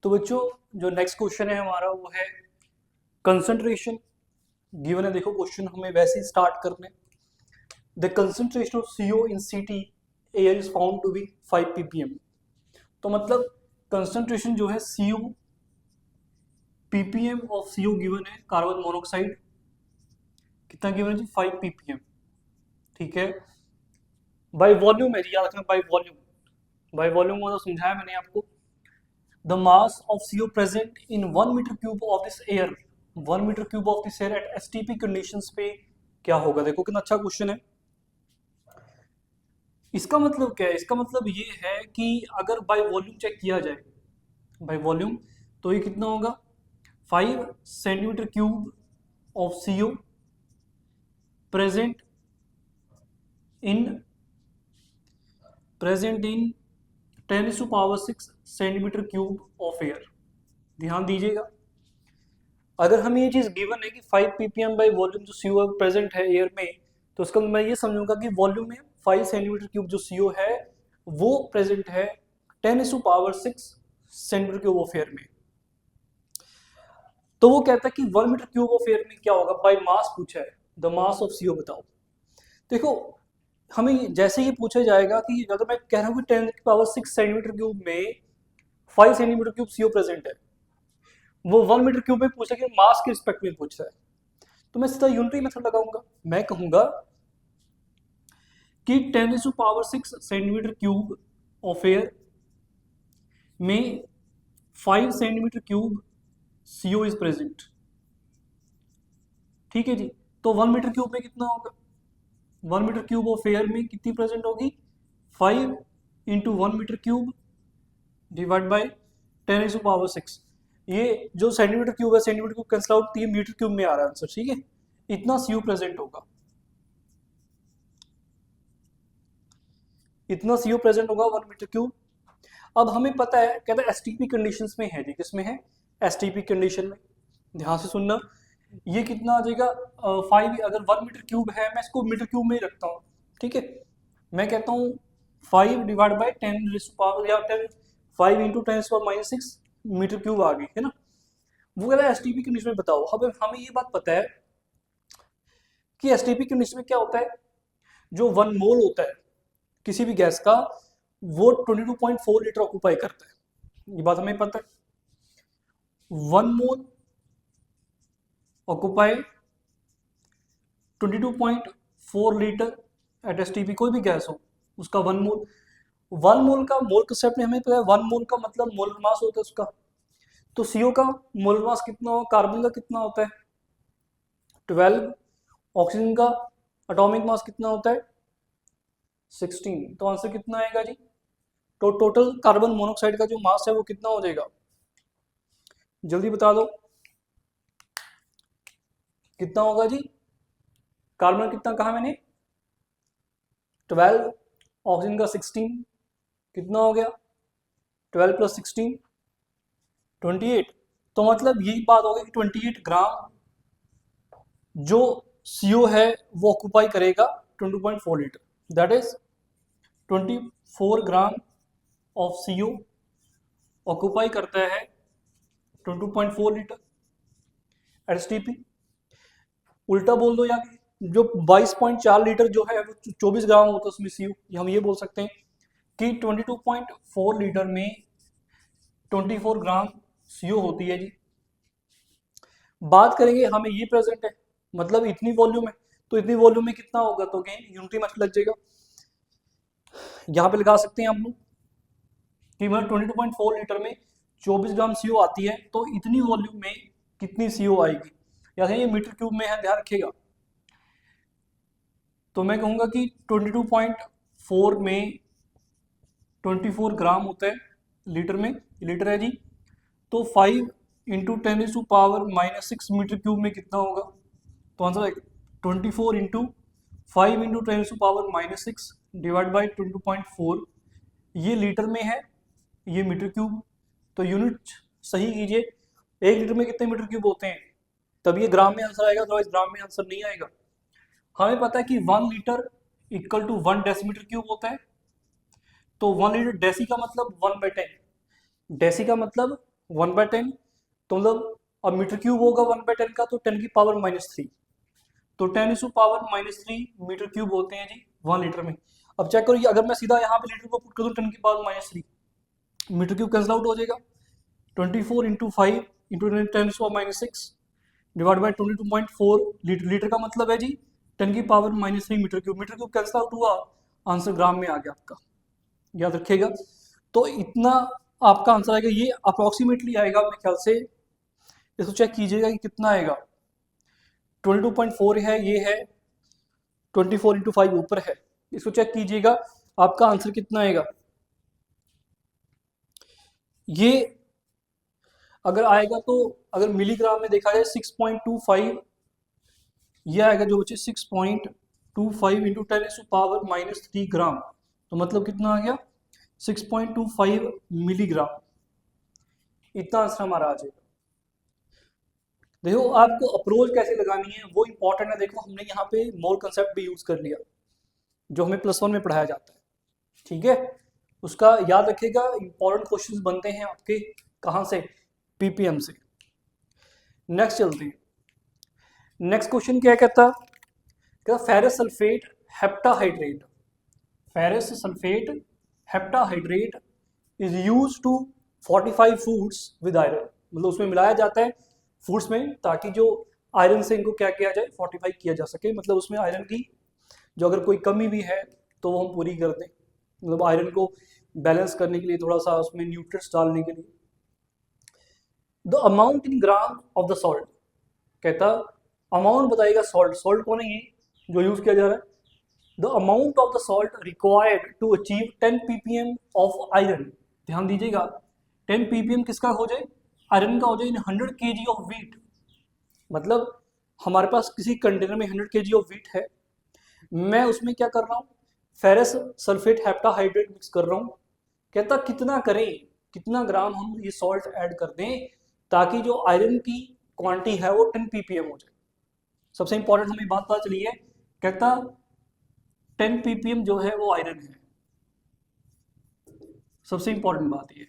तो बच्चों जो नेक्स्ट क्वेश्चन है हमारा वो है कंसंट्रेशन। गिवन है, देखो क्वेश्चन हमें वैसे ही स्टार्ट करने। The concentration of CO in CT air is found to be 5 ppm। तो मतलब कंसंट्रेशन जो है CO ppm of CO given है, कार्बन मोनोऑक्साइड कितना गिवन है जी 5 ppm। ठीक है, बाय वॉल्यूम है जी, याद रखना बाय वॉल्यूम मतलब समझाया मैंने आपको। The mass of CO present in 1 metre cube of this air, 1 metre cube of this air at STP conditions पे क्या होगा। देखो कितना अच्छा क्वेश्चन है। इसका मतलब क्या है, इसका मतलब ये है कि अगर बाय वॉल्यूम चेक किया जाए, बाय वॉल्यूम, तो ये कितना होगा 5 centimetre cube of CO present in 10⁻⁶ centimetre cube of air. ध्यान दीजिएगा, अगर हमें ये चीज गिवन है कि 5 ppm बाई वॉल्यूम जो CO प्रेजेंट है एयर में, तो उसका मैं ये समझूंगा कि वॉल्यूम में 5 सेंटीमीटर क्यूब जो CO है वो प्रेजेंट है 10⁻⁶ सेंटीमीटर क्यूब ऑफ एयर में। तो वो कहता है कि 1 मीटर क्यूब ऑफ एयर में क्या होगा, बाय मास पूछा है, द मास ऑफ CO बताओ। देखो हमें जैसे ये पूछा जाएगा कि अगर मैं कह रहा हूँ कि 10⁻⁶ सेंटीमीटर क्यूब में 5 सेंटीमीटर क्यूब CO प्रेजेंट है, वो 1 मीटर क्यूब में पूछा कि मास के रिस्पेक्ट में पूछ रहा है, तो मैं सीधा यूनिटरी मेथड लगाऊंगा। मैं कहूंगा कि 10⁻⁶ सेंटीमीटर क्यूब ऑफ एयर में 5 centimetre cube CO is present. ठीक है जी, तो 1 मीटर क्यूब में कितना होगा, 1 मीटर क्यूब ऑफ एयर में कितनी प्रेजेंट होगी 5 into 1 metre cube divide by 10⁻⁶। ये जो सेंटीमीटर क्यूब है, centimetre cube cancel out, 3 metre cube में आ रहा है आंसर। ठीक है, इतना CO प्रेजेंट होगा, इतना CO प्रेजेंट होगा 1 मीटर क्यूब। अब हमें पता है, कहता है STP कंडीशंस में है जी, किसमें है STP कंडीशन में। ध्यान से सुनना, ये कितना आ जाएगा 5, अगर 1 मीटर क्यूब है मैं इसको मीटर क्यूब में ही रखता हूँ। ठीक है, मैं कहता हूँ 5 डिवाइड बाई 10⁻⁻, या 5 इंटू 10⁻⁻⁶ मीटर क्यूब आ गई है ना। वो कहता है STP कंडीशन में बताओ। अब हमें ये बात पता है कि STP कंडीशन में क्या होता है, जो 1 मोल होता है किसी भी गैस का, वो 22.4 लीटर ऑक्यूपाई करता है। ये बात हमें पता है। 1 मोल ऑक्यूपाई 22.4 लीटर एट STP, कोई भी गैस हो उसका 1 मोल। 1 मोल का मोल कंसेप्ट में हमें पता है, 1 मोल का मतलब मोल मास होता है उसका। तो CO का मोल मास कितना हो, कार्बन का कितना होता है 12, ऑक्सीजन का एटॉमिक मास कितना होता है 16। तो आंसर कितना आएगा जी, तो टोटल कार्बन मोनोऑक्साइड का जो मास है वो कितना हो जाएगा, जल्दी बता दो कितना होगा जी। कार्बन कितना कहा मैंने 12, ऑक्सीजन का 16, कितना हो गया 12 + 16 28। तो मतलब यही बात हो गई कि 28 ग्राम जो CO है वो ऑक्यूपाई करेगा 22.4 litre, that is 24 gram of CO occupy करता है 22.4 लीटर STP। उल्टा बोल दो, या जो 22.4 लीटर जो है वो 24 ग्राम होता है उसमें CO, हम ये बोल सकते हैं कि 22.4 लीटर में 24 ग्राम CO होती है जी। बात करेंगे हमें ये प्रेजेंट है, मतलब इतनी वॉल्यूम है, तो इतनी वॉल्यूम में कितना होगा, तो अगेन यूनिटरी मेथड लग जाएगा। यहाँ पे लगा सकते हैं हम लोग कि मतलब 22.4 लीटर में 24 ग्राम CO आती है, तो इतनी वॉल्यूम में कितनी CO आएगी, या ये मीटर क्यूब में है, ध्यान रखिएगा। तो मैं कहूँगा कि 22.4 में 24 ग्राम होता है लीटर में, लीटर है जी। तो 5 इंटू 10⁻⁻⁶ मीटर क्यूब में कितना होगा, तो आंसर है 24 इंटू 5 इंटू 10⁻⁻⁶ डिवाइड बाई 22.4। ये लीटर में है, ये मीटर क्यूब, तो यूनिट सही कीजिए। 1 लीटर में कितने मीटर क्यूब होते हैं, तब ये ग्राम में आंसर आएगा, अदरवाइज ग्राम में आंसर नहीं आएगा। हमें पता है कि 1 litre equal to 1 decimetre cube होता है। तो 1 लीटर डेसी का मतलब 1/10, डेसी का मतलब 1/10, तो मतलब अब मीटर क्यूब होगा 1/10 का, तो 10⁻³ तो 10⁻³ मीटर क्यूब होते हैं जी 1 लीटर में। अब चेक करो, ये अगर मैं सीधा यहाँ पे लीटर को पुट कर दूँ 10⁻³ मीटर क्यूब कैंसिल आउट हो जाएगा। 24 into 5 into 10⁻6 divide by 22.4 litre. Litre का मतलब है जी 10⁻³ metre cube. Metre cube cancel out हुआ, आंसर ग्राम में आ गया आपका, याद रखिएगा। तो इतना आपका आंसर आएगा, ये अप्रोक्सीमेटली आएगा मेरे ख्याल से, इसको चेक कीजिएगा कि कितना आएगा। 22.4 है, ये है 24 इंटू 5 ऊपर है, इसको चेक कीजिएगा आपका आंसर कितना आएगा। ये अगर आएगा तो अगर मिलीग्राम में देखा जाए 6.25, ये आएगा जो बच्चे 6.25 इंटू 10⁻³ ग्राम, तो मतलब कितना आ गया 6.25 मिलीग्राम। इतना आंसर हमारा आ जाएगा। देखो आपको अप्रोच कैसे लगानी है वो इंपॉर्टेंट है। देखो हमने यहाँ पे मोर कंसेप्ट भी यूज कर लिया जो हमें +1 में पढ़ाया जाता है, ठीक है, उसका याद रखिएगा। इंपॉर्टेंट क्वेश्चंस बनते हैं आपके कहाँ से, पीपीएम से। नेक्स्ट चलते हैं। नेक्स्ट क्वेश्चन क्या कहता ferrous sulphate heptahydrate, ferrous sulphate heptahydrate is use to fortify foods with iron, मतलब उसमें मिलाया जाता है फूड्स में ताकि जो आयरन से इनको क्या किया जाए, फोर्टिफाई किया जा सके। मतलब उसमें आयरन की जो अगर कोई कमी भी है तो वो हम पूरी कर दें, मतलब आयरन को बैलेंस करने के लिए, थोड़ा सा उसमें न्यूट्रिएंट्स डालने के लिए। The amount in gram of the salt, कहता अमाउंट बताएगा सॉल्ट, सॉल्ट कौन है ये जो यूज किया जा रहा है। The amount of the salt required to achieve 10 ppm of iron, ध्यान दीजिएगा 10 ppm किसका हो जाए, आयरन का हो जाए इन 100 kg ऑफ व्हीट। मतलब हमारे पास किसी कंटेनर में 100 kg ऑफ व्हीट है, मैं उसमें क्या कर रहा हूँ, फेरस सल्फेट हेप्टाहाइड्रेट मिक्स कर रहा हूँ। कहता कितना करें, कितना ग्राम हम ये सॉल्ट ऐड कर दें ताकि जो आयरन की क्वांटिटी है वो 10 ppm हो जाए। सबसे इंपॉर्टेंट हमें बात पता चली है, कहता 10 ppm जो है वो आयरन है। सबसे इंपॉर्टेंट बात ये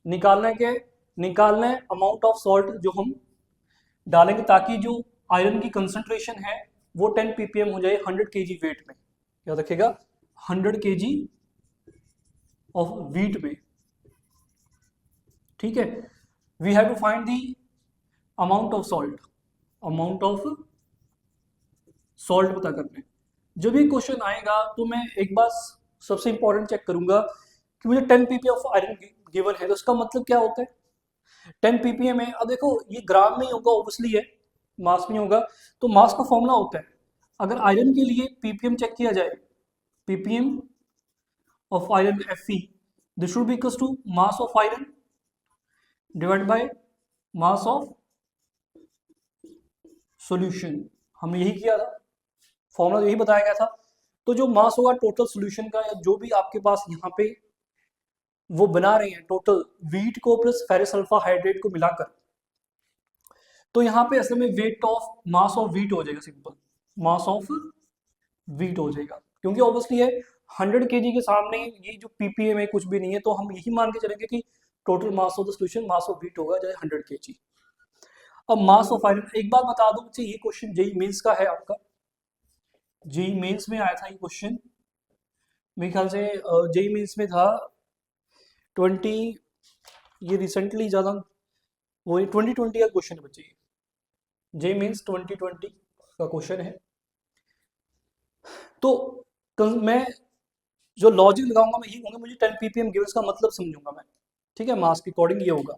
निकालना है, क्या निकालना है अमाउंट ऑफ सॉल्ट जो हम डालेंगे ताकि जो आयरन की कंसंट्रेशन है वो 10 ppm हो जाए 100 kg वेट में। याद रखिएगा 100 kg ऑफ व्हीट में, ठीक है। We have to find the amount of salt, amount of salt पता करने। जब ये क्वेश्चन आएगा तो मैं एक बार सबसे इंपॉर्टेंट चेक करूंगा कि मुझे 10 ppm ऑफ आयरन गिवन है, तो उसका मतलब क्या होता है 10 ppm है। अब देखो ये ग्राम में ही होगा ऑब्वियसली है, मास में होगा, तो मास का फॉर्मूला होता है अगर आयरन के लिए ppm चेक किया जाए, ppm of iron Fe, this should be equals to mass of iron divide by mass of solution. हमने यही किया था, फॉर्मूला यही बताया गया था। तो जो मास होगा टोटल सॉल्यूशन का, या जो भी आपके पास यहाँ पे वो बना रहे हैं टोटल व्हीट को प्लस फेरस सल्फा हाइड्रेट को मिलाकर, तो यहाँ पे असल में weight of mass of wheat हो जाएगा, सिंपल मास ऑफ व्हीट हो जाएगा, क्योंकि ऑब्वियसली है 100 kg के सामने ये जो ppm है कुछ भी नहीं है, तो हम यही मान के चलेंगे कि total mass of the solution mass of wheat होगा चाहे 100 kg। अब मास ऑफ आयरन, एक बात बता दूं बच्चे, ये क्वेश्चन जेई मेंस का है आपका, जेई मेंस में आया था ये क्वेश्चन, मेरे ख्याल से जेई मेंस में था 20, ये रिसेंटली ज़्यादा वो 2020 का क्वेश्चन है बच्चे, जेई मेंस 2020 का क्वेश्चन है। तो मैं जो लॉजिक लगाऊंगा मैं ये कहूँगा मुझे 10 ppm गिवन, इसका मतलब समझूंगा मैं, ठीक है, मास के अकॉर्डिंग ये होगा।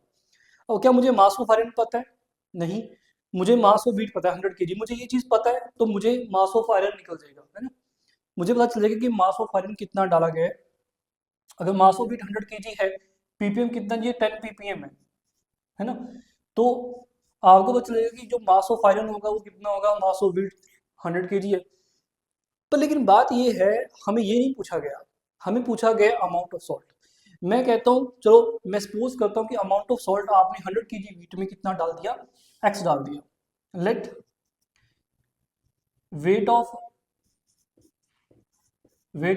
और क्या मुझे मास ऑफ आयरन पता है, नहीं, मुझे मास ऑफ व्हीट पता है 100 kg, मुझे ये चीज़ पता है तो मुझे मास ऑफ आयरन निकल जाएगा, है ना। मुझे पता चलेगा कि मास ऑफ आयरन कितना डाला गया है। अगर मास ऑफ व्हीट 100 kg है, ppm कितना, ये 10 ppm है ना, तो आपको पता चलेगा कि जो मास ऑफ आयरन होगा वो कितना होगा, मास ऑफ व्हीट 100 kg है। तो लेकिन बात ये है हमें ये नहीं पूछा गया, हमें पूछा गया अमाउंट ऑफ सॉल्ट। मैं कहता हूँ चलो मैं सपोज करता हूँ कि अमाउंट ऑफ सॉल्ट आपने 100 kg व्हीट में कितना डाल दिया, x डाल दिया। लेट वेट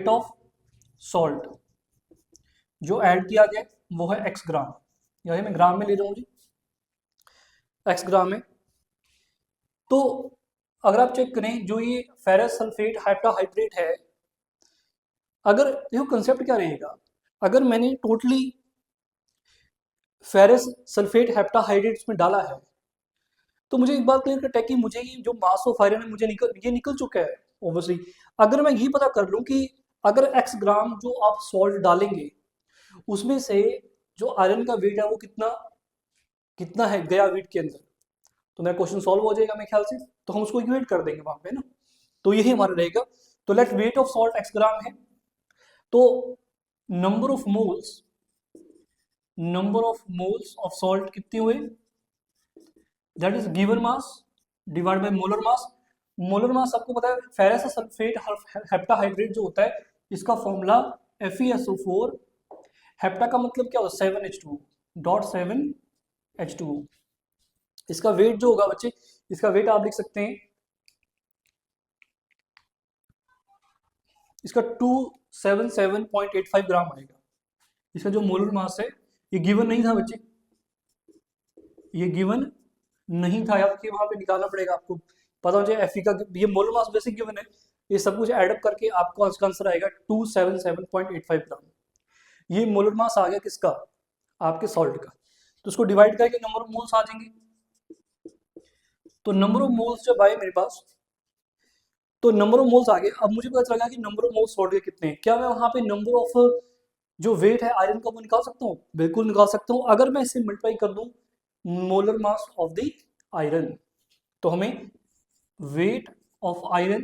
ऑफ सॉल्ट जो ऐड किया गया वो है x ग्राम, यही मैं ग्राम में ले रहा हूँ जी, एक्स ग्राम में। तो अगर आप चेक करें जो ये फेरस सल्फेट हेप्टाहाइड्रेट है, अगर देखो कंसेप्ट क्या रहेगा, अगर मैंने टोटली फेरस सल्फेट हेप्टाहाइड्रेट में डाला है तो मुझे एक बात क्लियर कट है कि मुझे ये जो मास ऑफ आयरन है मुझे निकल चुका है ऑब्वियसली। अगर मैं ये पता कर लूं कि अगर एक्स ग्राम जो आप सॉल्ट डालेंगे उसमें से जो आयरन का वेट है वो कितना कितना है गया वेट के अंदर, तो मेरा क्वेश्चन सॉल्व हो जाएगा मेरे ख्याल से। तो हम उसको इक्वेट कर देंगे वहां पे ना, तो यही हमारा रहेगा। तो let weight of salt X gram है, तो number of moles of salt कितने हुए, that is given mass divide by molar mass. Molar mass आपको पता है फेरस सल्फेट हेप्टाहाइड्रेट जो होता है इसका फॉर्मूला FeSO4, हेप्टा का मतलब क्या होता है 7H2 डॉट 7H2। इसका वेट जो होगा बच्चे, इसका वेट आप लिख सकते हैं, इसका 277.85 ग्राम आएगा। इसका जो मोलर मास है ये गिवन नहीं था बच्चे, ये गिवन नहीं था, याद कि वहां पे निकालना पड़ेगा आपको, पता हो जाए एफई का ये मोलर मास बेसिक गिवन है, ये सब कुछ ऐड अप करके आपको आंसर आएगा 277.85 ग्राम। ये मोलर मास आ गया किसका, आपके सॉल्ट का। तो उसको डिवाइड करके नंबर ऑफ मोल्स आ जाएंगे। तो नंबर ऑफ मोल्स जब आए मेरे पास, तो नंबर ऑफ मोल्स आ गए। अब मुझे पता चला कि नंबर ऑफ मोल्स सॉल्ट के कितने हैं। क्या मैं वहां पे नंबर ऑफ जो वेट है आयरन का वो निकाल सकता हूँ? बिल्कुल निकाल सकता हूँ। अगर मैं इसे मल्टीप्लाई कर दूं molar mass of the iron, तो हमें वेट ऑफ आयरन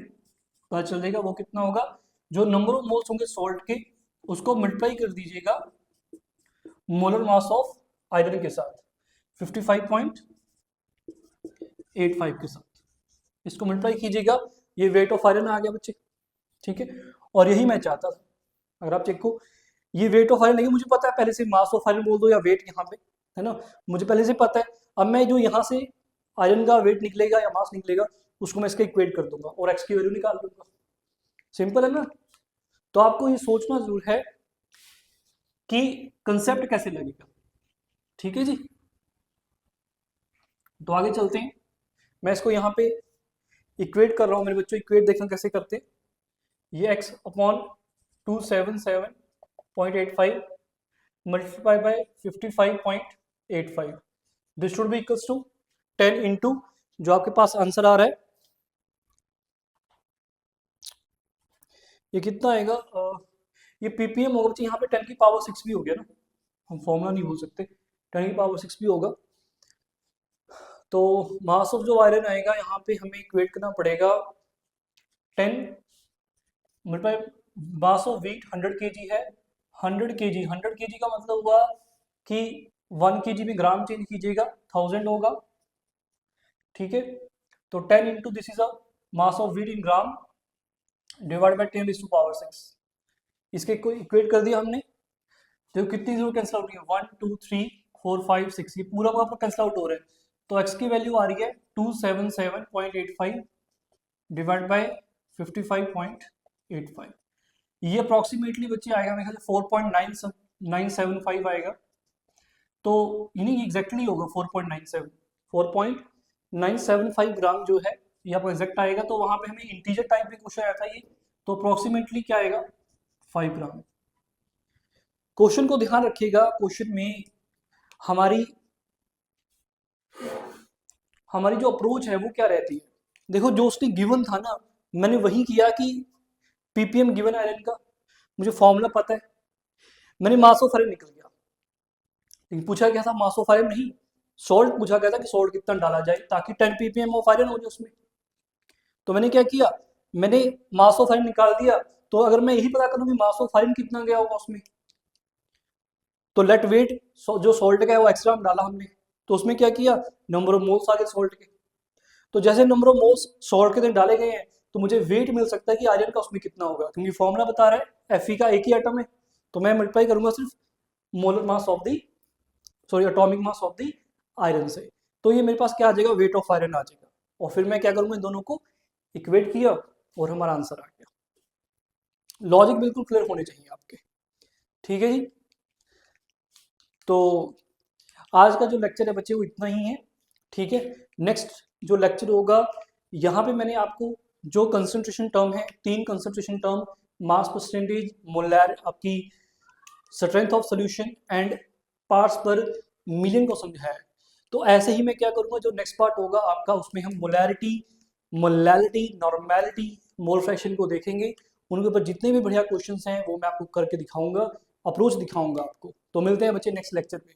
पता चल जाएगा वो कितना होगा। जो नंबर ऑफ मोल्स होंगे सॉल्ट के उसको मल्टीप्लाई कर दीजिएगा मोलर मास ऑफ आयरन के साथ 55.85 के साथ, इसको मल्टीप्लाई कीजिएगा, ये वेट ऑफ आयरन आ गया बच्चे। ठीक है, और यही मैं चाहता था। अगर आप चेको ये वेट ऑफ आयरन नहीं, मुझे पता है पहले से मास ऑफ आयरन बोल दो या वेट यहाँ पे, है ना, मुझे पहले से पता है। अब मैं जो यहाँ से आयरन का वेट निकलेगा या मास निकलेगा उसको मैं इसका इक्वेट कर दूंगा और एक्स की वैल्यू निकाल दूंगा। सिंपल है ना। तो आपको ये सोचना जरूर है कि कंसेप्ट कैसे लगेगा। ठीक है जी, तो आगे चलते हैं। मैं इसको यहाँ पे इक्वेट कर रहा हूँ मेरे बच्चों, इक्वेट देखना कैसे करते हैं। ये x upon 277.85 multiply by 55.85, this should be equals to 10 into जो आपके पास आंसर आ रहा है ये कितना आएगा, ये ppm होगा बच्चे। यहाँ पे 10 की पावर 6 भी हो गया ना, हम फॉर्मूला नहीं भूल सकते, 10 की पावर 6 भी होगा। तो मास ऑफ जो आयरन आएगा यहाँ पे हमें इक्वेट करना पड़ेगा 10 multiply mass of weight 100 kg है, 100 kg का मतलब हुआ कि 1 kg में ग्राम चेंज कीजिएगा 1000 होगा। ठीक है, तो 10 into this is a mass of weight in gram divide by 10 to power 6, इसके को इक्वेट कर दिया हमने। तो कितनी जीरो कैंसिल आउट है 1 2 3 4 5 6, ये पूरा आपका कैंसिल आउट हो रहा है। तो x की वैल्यू आ रही है 277.85 डिवाइड बाय 55.85, ये अप्रॉक्सीमेटली बच्चे आएगा मेरे ख्याल से 4.975 आएगा। तो यानी एग्जैक्टली होगा 4.97 4.975 ग्राम जो है ये आपको एग्जैक्ट आएगा। तो वहां पे हमें इंटीजर टाइप में क्वेश्चन आया था ये, तो अप्रॉक्सीमेटली क्या आएगा 5 ग्राम। क्वेश्चन को ध्यान रखिएगा, क्वेश्चन में हमारी जो अप्रोच है वो क्या रहती है। देखो जो उसने गिवन था ना, मैंने वही किया कि पीपीएम गिवन आयरन का मुझे फॉर्मूला पता है, मैंने मास ऑफ आयरन निकल गया। लेकिन पूछा गया था मास ऑफ आयरन नहीं, सॉल्ट पूछा गया था कि सॉल्ट कितना डाला जाए ताकि 10 ppm ऑफ आयरन हो जाए उसमें। तो मैंने क्या किया, मैंने मास ऑफ आयरन निकाल दिया। तो अगर मैं यही पता करूं कि मास ऑफ आयरन कितना गया होगा उसमें, तो लेट वेट जो सॉल्ट का है वो एक्स ग्राम डाला हमने, तो उसमें क्या किया नंबर ऑफ मोल्स आ गए सॉल्ट के। तो जैसे नंबर ऑफ मोल्स सॉल्ट के अंदर डाले गए हैं तो मुझे वेट मिल सकता है कि आयरन का उसमें कितना होगा, क्योंकि फॉर्मूला बता रहा है Fe का एक ही एटम है। तो मैं मल्टीप्लाई करूंगा सिर्फ molar mass of the atomic mass of the iron से, तो ये मेरे पास क्या आ जाएगा वेट ऑफ आयरन आ जाएगा। और फिर मैं क्या करूंगा इन दोनों को इक्वेट किया और हमारा आंसर आ गया। लॉजिक बिल्कुल क्लियर होने चाहिए आपके। ठीक है जी, तो आज का जो लेक्चर है बच्चे वो इतना ही है, ठीक है। नेक्स्ट जो लेक्चर होगा, यहाँ पे मैंने आपको जो कंसंट्रेशन टर्म है, 3 concentration term, mass percentage, molar, आपकी strength of solution and parts per million को समझाया है। तो ऐसे ही मैं क्या करूँगा, जो नेक्स्ट पार्ट होगा आपका, उसमें हम molarity, molality, normality, mole fraction को देखेंगे। उनके ऊपर जितने भी बढ़िया क्वेश्चंस हैं वो मैं आपको करके दिखाऊंगा, अप्रोच दिखाऊंगा आपको। तो मिलते हैं बच्चे नेक्स्ट लेक्चर में।